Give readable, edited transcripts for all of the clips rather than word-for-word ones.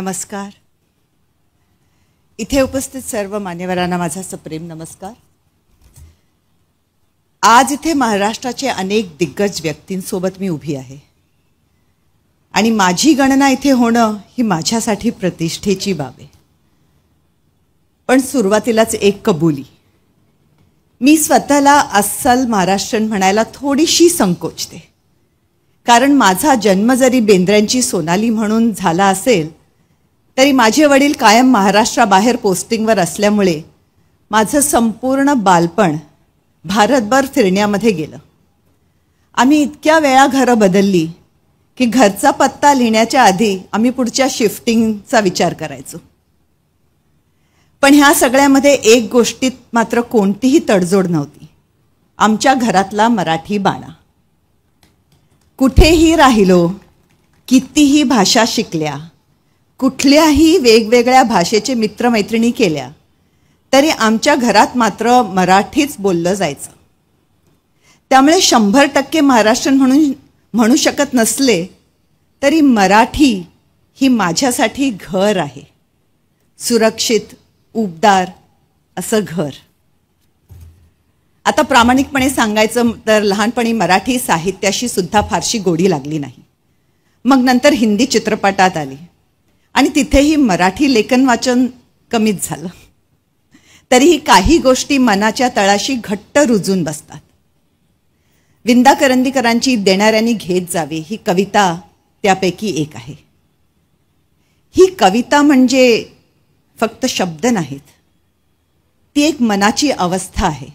नमस्कार. इथे उपस्थित सर्व मान्यवरांना माझा सप्रेम नमस्कार. आज इथे महाराष्ट्राचे अनेक दिग्गज व्यक्तींसोबत मी उभी आहे आणि माझी गणना इथे होणं ही माझ्यासाठी प्रतिष्ठेची बाब आहे. पण सुरुवातीलाच एक कबुली. मी स्वतःला अस्सल महाराष्ट्रीयन म्हणायला थोडीशी संकोचते, कारण माझा जन्म जरी बेंद्र्यांची सोनाली म्हणून झाला असेल तरी माझे वडील कायम महाराष्ट्राबाहेर पोस्टिंगवर असल्यामुळे माझं संपूर्ण बालपण भारतभर फिरण्यामध्ये गेलं. आम्ही इतक्या वेळा घरं बदलली की घरचा पत्ता लिहिण्याच्या आधी आम्ही पुढच्या शिफ्टिंगचा विचार करायचो. पण ह्या सगळ्यामध्ये एक गोष्टीत मात्र कोणतीही तडजोड नव्हती, आमच्या घरातला मराठी बाणा. कुठेही राहिलो, कितीही भाषा शिकल्या, कुठल्याही वेगवेगळ्या भाषेचे मित्रमैत्रिणी केल्या, तरी आमच्या घरात मात्र मराठीच बोललं जायचं. त्यामुळे 100% महाराष्ट्रीयन म्हणू शकत नसले तरी मराठी ही माझ्यासाठी घर आहे, सुरक्षित उबदार असं घर. आता प्रामाणिकपणे सांगायचं तर लहानपणी मराठी साहित्याशी सुद्धा फारशी गोडी लागली नाही. मग नंतर हिंदी चित्रपटात आली आणि तिथेही मराठी लेखन वाचन कमीच झालं. तरीही काही गोष्टी मनाच्या तळाशी घट्ट रुजून बसतात. विंदा करंदीकरांची देणाऱ्यांनी घेत जावे ही कविता त्यापैकी एक आहे. ही कविता म्हणजे फक्त शब्द नाहीत, ती एक मनाची अवस्था आहे,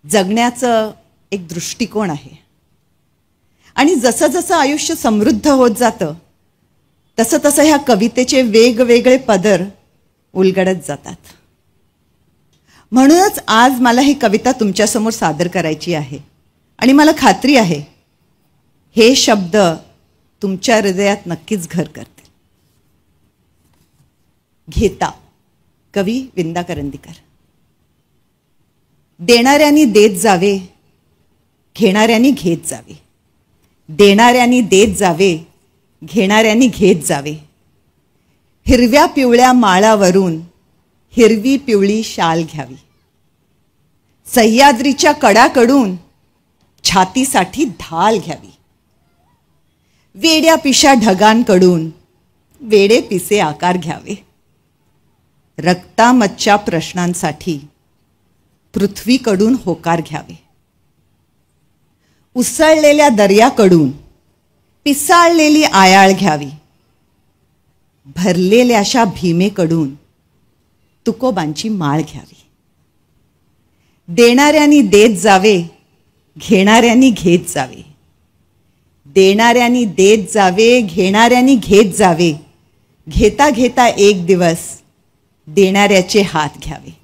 जगण्याचं एक दृष्टिकोन आहे. आणि जसं जसं आयुष्य समृद्ध होत जातं तसं तसं ह्या कवितेचे वेगवेगळे पदर उलगडत जातात. म्हणूनच आज मला ही कविता तुमच्यासमोर सादर करायची आहे आणि मला खात्री आहे हे शब्द तुमच्या हृदयात नक्कीच घर करतील. घेता, कवी विंदा करंदीकर. देणाऱ्यांनी देत जावे, घेणाऱ्यांनी घेत जावे. देणाऱ्यांनी देत जावे, घेणाऱ्यांनी घेत जावे. हिरव्या पिवळ्या माळावरून हिरवी पिवळी शाल घ्यावी. सह्याद्रीच्या कडाकडून छातीसाठी ढाल घ्यावी. वेड्या पिशा ढगांकडून वेडे पिसे आकार घ्यावे. रक्तामच्च्या प्रश्नांसाठी पृथ्वीकडून होकार घ्यावे. उसळलेल्या दर्याकडून पिसाळलेली आयाळ घ्यावी. भरलेल्याशा भीमेकडून तुकोबांची माळ घ्यावी. देणाऱ्यांनी देत जावे, घेणाऱ्यांनी घेत जावे. देणाऱ्यांनी देत जावे, घेणाऱ्यांनी घेत जावे. घेता घेता एक दिवस देणाऱ्याचे हात घ्यावे.